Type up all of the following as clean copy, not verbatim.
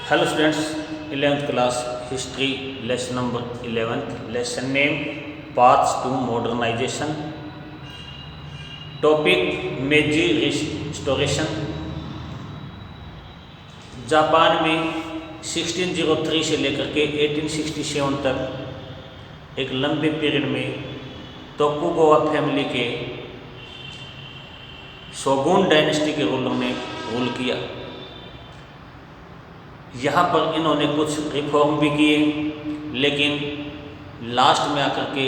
Hello students, 11th class history lesson number 11th lesson name paths to modernization. Topic Meiji restoration. Japan में 1603 से लेकर के 1867 तक एक लंबे पीरियड में तोकुगावा फैमिली के शोगुन डायनेस्टी के रूलर ने रूल किया। यहाँ पर इन्होंने कुछ रिफॉर्म भी किए, लेकिन लास्ट में आकर के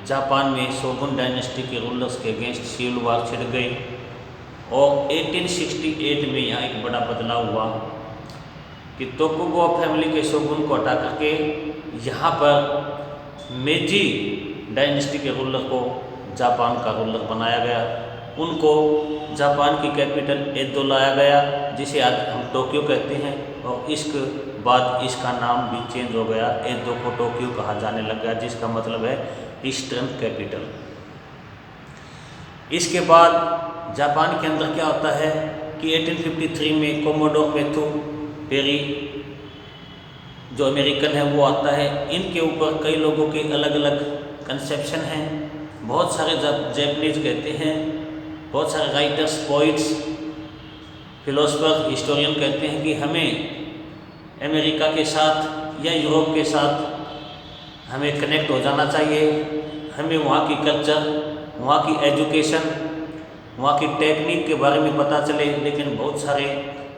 जापान में शोगुन डायनेस्टी के रूलर्स के अगेंस्ट सिविल वार छिड़ गई और 1868 में यहाँ एक बड़ा बदलाव हुआ कि तोकुगावा फैमिली के शोगुन को हटा करके यहाँ पर मेजी डायनेस्टी के रूलर को जापान का रूलर बनाया गया। उनको जापान की कैपिटल एदो लाया गया, जिसे आज हम टोक्यो कहते हैं, और इसके बाद इसका नाम भी चेंज हो गया, एदो को टोक्यो कहा जाने लग गया, जिसका मतलब है ईस्टर्न कैपिटल। इसके बाद जापान के अंदर क्या होता है कि 1853 में कोमोडोर मेथु पेरी जो अमेरिकन है वो आता है। इनके ऊपर कई लोगों के अलग अलग कंसेप्शन हैं। बहुत सारे जैपनीज कहते हैं, बहुत सारे राइटर्स, पोइट्स, फिलोसफर, हिस्टोरियन कहते हैं कि हमें अमेरिका के साथ या यूरोप के साथ हमें कनेक्ट हो जाना चाहिए। हमें वहाँ की कल्चर, वहाँ की एजुकेशन, वहाँ की टेक्निक के बारे में पता चले। लेकिन बहुत सारे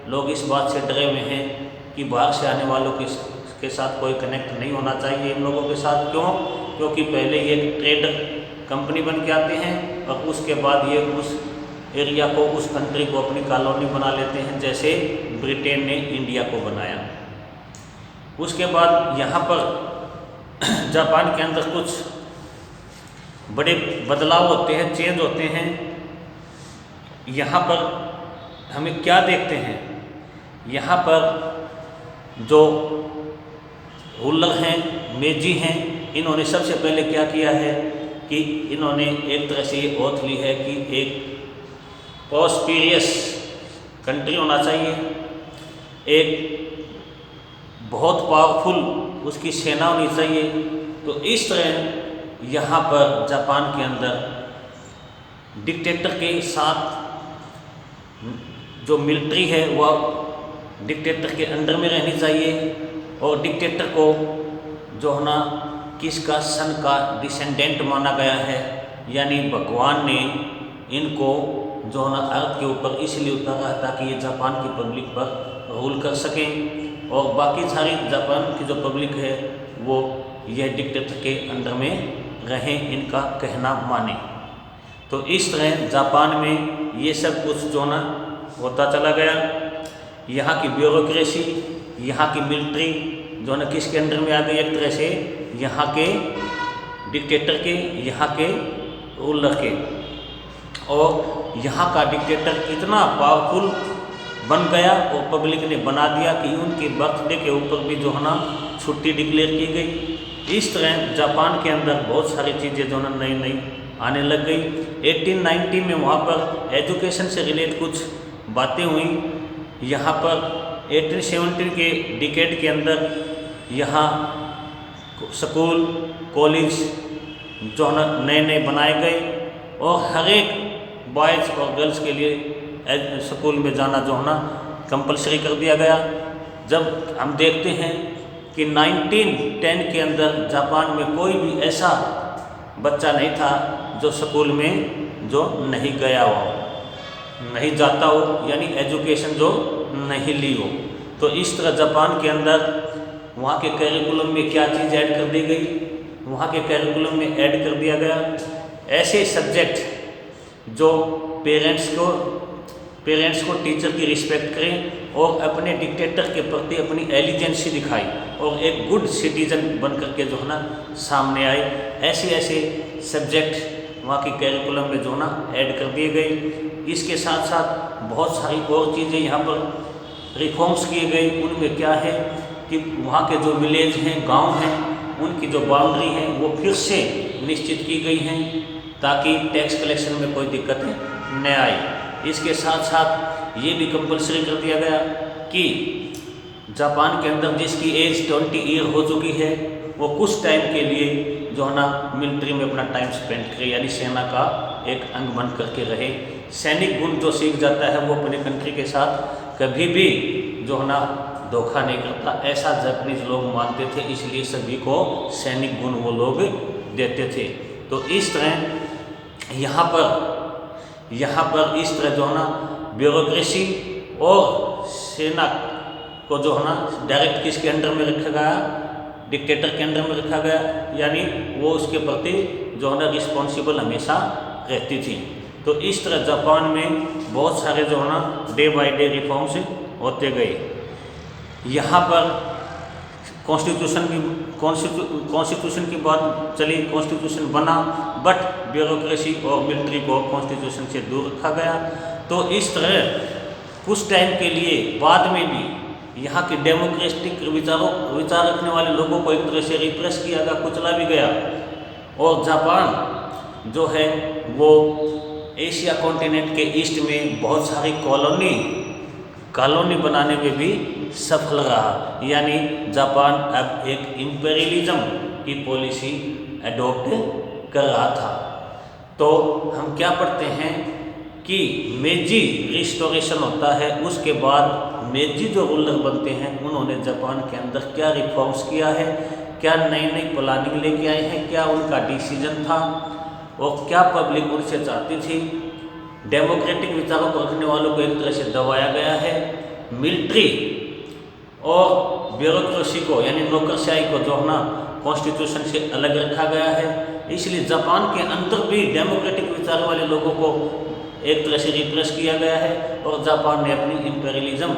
लोग इस बात से डरे हुए हैं कि बाहर से आने वालों के साथ कोई कनेक्ट नहीं होना चाहिए इन लोगों के साथ। क्यों? क्योंकि पहले ये ट्रेडर कंपनी बन के आते हैं और उसके बाद ये उस एरिया को, उस कंट्री को अपनी कॉलोनी बना लेते हैं, जैसे ब्रिटेन ने इंडिया को बनाया। उसके बाद यहाँ पर जापान के अंदर कुछ बड़े बदलाव होते हैं, चेंज होते हैं। यहाँ पर हमें क्या देखते हैं, यहाँ पर जो रूलर हैं, मेजी हैं, इन्होंने सबसे पहले क्या किया है कि इन्होंने एक तरह से ये ओथ ली है कि एक प्रॉस्पेरियस कंट्री होना चाहिए, एक बहुत पावरफुल उसकी सेना होनी चाहिए। तो इस तरह यहाँ पर जापान के अंदर डिक्टेटर के साथ जो मिलिट्री है वह डिक्टेटर के अंडर में रहनी चाहिए, और डिक्टेटर को जो है ना किसका सन का डिसेंडेंट माना गया है, यानी भगवान ने इनको जो है ना अर्थ के ऊपर इसलिए उतारा है ताकि ये जापान की पब्लिक पर रूल कर सकें, और बाकी सारी जापान की जो पब्लिक है वो यह डिक्टेटर के अंडर में रहें, इनका कहना माने। तो इस तरह जापान में ये सब कुछ जो ना होता चला गया। यहाँ की ब्यूरोक्रेसी, यहाँ की मिलिट्री जो ना किसके अंडर में आ गई, एक तरह से यहाँ के डिक्टेटर के, यहाँ के रूलर के। और यहाँ का डिक्टेटर इतना पावरफुल बन गया और पब्लिक ने बना दिया कि उनके बर्थडे के ऊपर भी जो है ना छुट्टी डिक्लेयर की गई। इस तरह जापान के अंदर बहुत सारी चीज़ें जो है नई नई आने लग गई। 1890 में वहाँ पर एजुकेशन से रिलेटेड कुछ बातें हुई। यहाँ पर 1870 के डिकेड के अंदर यहाँ स्कूल, कॉलेज जो है नए नए बनाए गए, और हर एक बॉयज़ और गर्ल्स के लिए स्कूल में जाना जो है ना कंपलसरी कर दिया गया। जब हम देखते हैं कि 1910 के अंदर जापान में कोई भी ऐसा बच्चा नहीं था जो स्कूल में जो नहीं गया हो, नहीं जाता हो, यानी एजुकेशन जो नहीं ली हो। तो इस तरह जापान के अंदर वहाँ के करिकुलम में क्या चीज़ ऐड कर दी गई, वहाँ के करिकुलम में ऐड कर दिया गया ऐसे सब्जेक्ट जो पेरेंट्स को टीचर की रिस्पेक्ट करें और अपने डिक्टेटर के प्रति अपनी एलिजेंसी दिखाई और एक गुड सिटीजन बन करके जो है ना सामने आए। ऐसे सब्जेक्ट वहाँ की करिकुलम में जो ना ऐड कर दिए गए। इसके साथ साथ बहुत सारी और चीज़ें यहाँ पर रिफॉर्म्स किए गए। उनमें क्या है कि वहाँ के जो विलेज हैं, गांव हैं, उनकी जो बाउंड्री है वो फिर से निश्चित की गई हैं ताकि टैक्स कलेक्शन में कोई दिक्कत न आए। इसके साथ साथ ये भी कंपलसरी कर दिया गया कि जापान के अंदर जिसकी एज 20 ईयर हो चुकी है वो कुछ टाइम के लिए जो है ना मिलिट्री में अपना टाइम स्पेंड करे, यानी सेना का एक अंग बन करके रहे। सैनिक गुण जो सीख जाता है वो अपने कंट्री के साथ कभी भी जो है ना धोखा नहीं करता, ऐसा जापानीज लोग मानते थे, इसलिए सभी को सैनिक गुण वो लोग देते थे। तो इस तरह यहाँ पर इस तरह जो है ना ब्यूरोक्रेसी और सेना को जो है ना डायरेक्ट किसके अंडर में रखा गया, डिक्टेटर के अंडर में रखा गया, यानी वो उसके प्रति जो है ना रिस्पॉन्सिबल हमेशा रहती थी। तो इस तरह जापान में बहुत सारे जो है ना डे बाय डे रिफॉर्म्स होते गए। यहाँ पर कॉन्स्टिट्यूशन की बात चली, कॉन्स्टिट्यूशन बना, बट ब्यूरोक्रेसी और मिलिट्री को कॉन्स्टिट्यूशन से दूर रखा गया। तो इस तरह कुछ टाइम के लिए बाद में भी यहाँ के डेमोक्रेटिक विचार रखने वाले लोगों को एक तरह से रिप्रेस किया गया, कुचला भी गया। और जापान जो है वो एशिया कॉन्टिनेंट के ईस्ट में बहुत सारी कॉलोनी बनाने में भी सफल रहा, यानी जापान अब एक इम्पेरियलिज्म की पॉलिसी एडॉप्ट कर रहा था। तो हम क्या पढ़ते हैं कि मेजी रिस्टोरेशन होता है, उसके बाद मेजी जो रूलर बनते हैं उन्होंने जापान के अंदर क्या रिफॉर्म्स किया है, क्या नई नई प्लानिंग लेके आए हैं, क्या उनका डिसीजन था और क्या पब्लिक उनसे चाहती थी। डेमोक्रेटिक विचारों को रखने वालों को एक तरह से दबाया गया है। मिलिट्री और ब्यूरोक्रेसी को यानी नौकरशाही को जो है ना कॉन्स्टिट्यूशन से अलग रखा गया है। इसलिए जापान के अंदर भी डेमोक्रेटिक विचार वाले लोगों को एक तरह से रिप्रेस किया गया है और जापान ने अपनी इम्पेरियलिज्म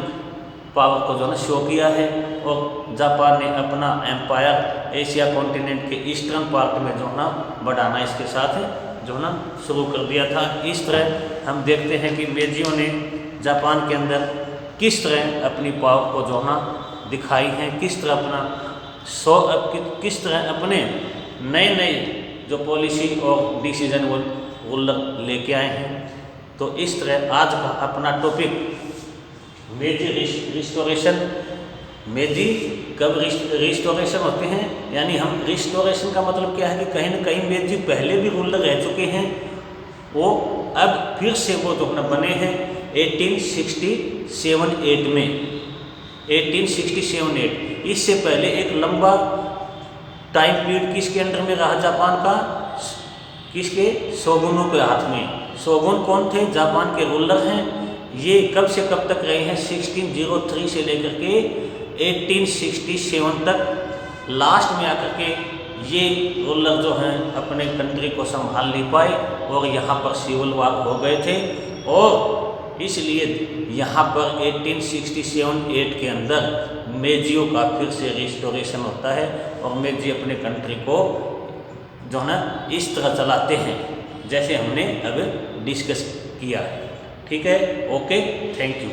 पावर को जो है शो किया है और जापान ने अपना एम्पायर एशिया कॉन्टिनेंट के ईस्टर्न पार्ट में जो है ना बढ़ाना इसके साथ जो है ना शुरू कर दिया था। इस तरह हम देखते हैं कि मेजियों ने जापान के अंदर किस तरह अपनी पावर को जो है ना दिखाई है, किस तरह अपने नए जो पॉलिसी और डिसीजन वो लेके आए हैं। तो इस तरह आज का अपना टॉपिक मेजी रिस्टोरेशन। मेजी कब रिस्टोरेशन होते हैं, यानी हम रिस्टोरेशन का मतलब क्या है कि कहीं न कहीं मेजी पहले भी रूलर रह चुके हैं, वो अब फिर से वो जो बने हैं 1867-8 में 1867-8। इससे पहले एक लंबा टाइम पीरियड किसके अंडर में रहा जापान का, किसके शोगुनों के हाथ में। शोगुन कौन थे, जापान के रूलर हैं। ये कब से कब तक रहे हैं, 1603 से लेकर के 1867 तक। लास्ट में आकर के ये रूलर जो हैं अपने कंट्री को संभाल नहीं पाए और यहाँ पर सिविल वॉर हो गए थे और इसलिए यहाँ पर 1867-8 के अंदर मेजियों का फिर से रिस्टोरेशन होता है और मेजी अपने कंट्री को जो है ना इस तरह चलाते हैं जैसे हमने अब डिस्कस किया। ठीक है, ओके, थैंक यू।